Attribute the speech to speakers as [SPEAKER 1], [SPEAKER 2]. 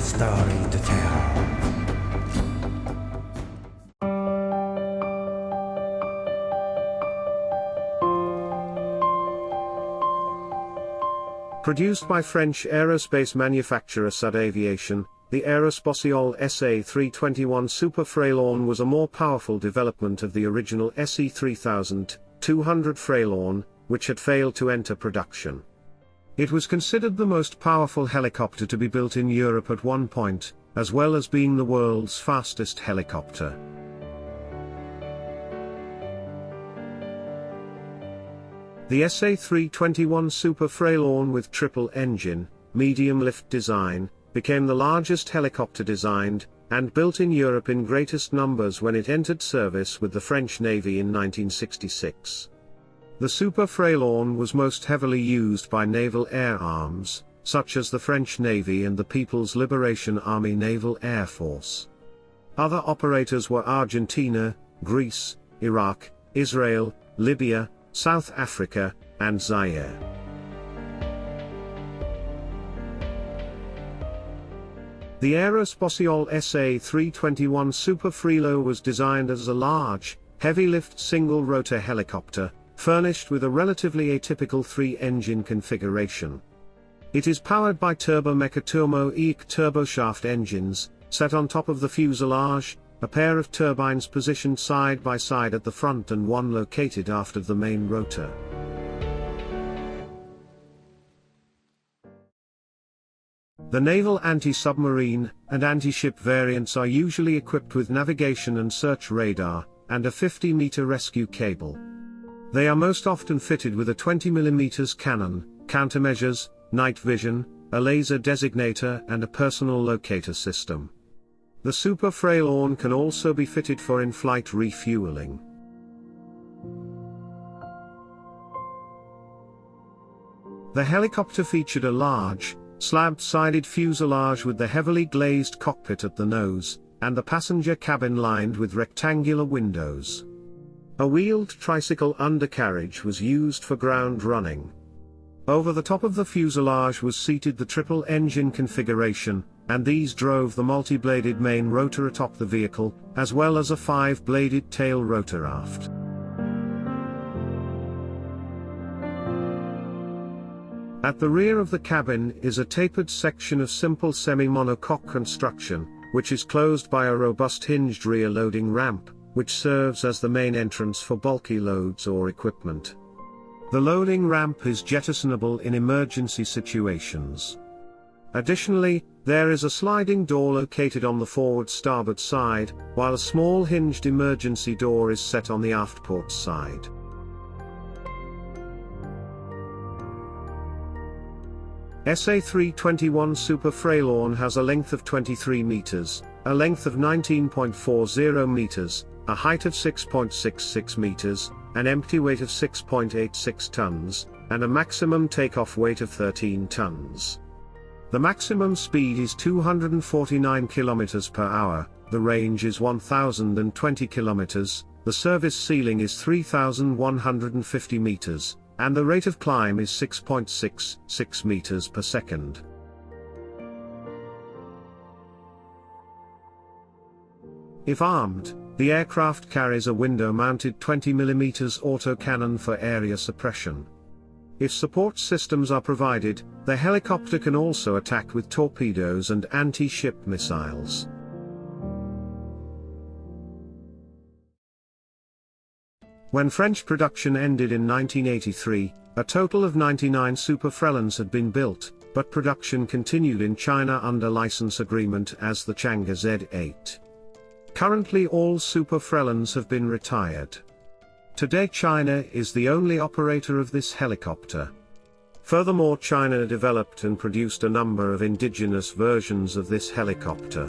[SPEAKER 1] story to tell.
[SPEAKER 2] Produced by French aerospace manufacturer Sud Aviation, the Aérospatiale SA.3200 Super Frelon was a more powerful development of the original SE.3200 Frelon, which had failed to enter production. It was considered the most powerful helicopter to be built in Europe at one point, as well as being the world's fastest helicopter. The SA.321 Super Frelon with triple-engine, medium-lift design, became the largest helicopter designed and built in Europe in greatest numbers when it entered service with the French Navy in 1966. The Super Frelon was most heavily used by naval air arms, such as the French Navy and the People's Liberation Army Naval Air Force. Other operators were Argentina, Greece, Iraq, Israel, Libya, South Africa, and Zaire. The Aérospatiale SA.321 Super Frelon was designed as a large, heavy-lift single-rotor helicopter, furnished with a relatively atypical three-engine configuration. It is powered by turbomechaturbo-EEC turboshaft engines, set on top of the fuselage, a pair of turbines positioned side by side at the front and one located aft of the main rotor. The naval anti-submarine and anti-ship variants are usually equipped with navigation and search radar, and a 50-meter rescue cable. They are most often fitted with a 20mm cannon, countermeasures, night vision, a laser designator and a personal locator system. The Super Frelon can also be fitted for in-flight refueling. The helicopter featured a large, slab-sided fuselage with the heavily glazed cockpit at the nose, and the passenger cabin lined with rectangular windows. A wheeled tricycle undercarriage was used for ground running. Over the top of the fuselage was seated the triple-engine configuration, and these drove the multi-bladed main rotor atop the vehicle, as well as a 5-bladed tail rotor aft. At the rear of the cabin is a tapered section of simple semi-monocoque construction, which is closed by a robust hinged rear loading ramp, which serves as the main entrance for bulky loads or equipment. The loading ramp is jettisonable in emergency situations. Additionally, there is a sliding door located on the forward starboard side, while a small hinged emergency door is set on the aft port side. SA.321 Super Frelon has a length of 23 meters, a length of 19.40 meters, a height of 6.66 meters, an empty weight of 6.86 tons, and a maximum takeoff weight of 13 tons. The maximum speed is 249 km per hour, the range is 1020 km, the service ceiling is 3150 meters, and the rate of climb is 6.66 meters per second. If armed, the aircraft carries a window-mounted 20mm autocannon for area suppression. If support systems are provided, the helicopter can also attack with torpedoes and anti-ship missiles. When French production ended in 1983, a total of 99 Super Frelons had been built, but production continued in China under license agreement as the Chang'e Z8. Currently all Super Frelons have been retired. Today China is the only operator of this helicopter. Furthermore, China developed and produced a number of indigenous versions of this helicopter.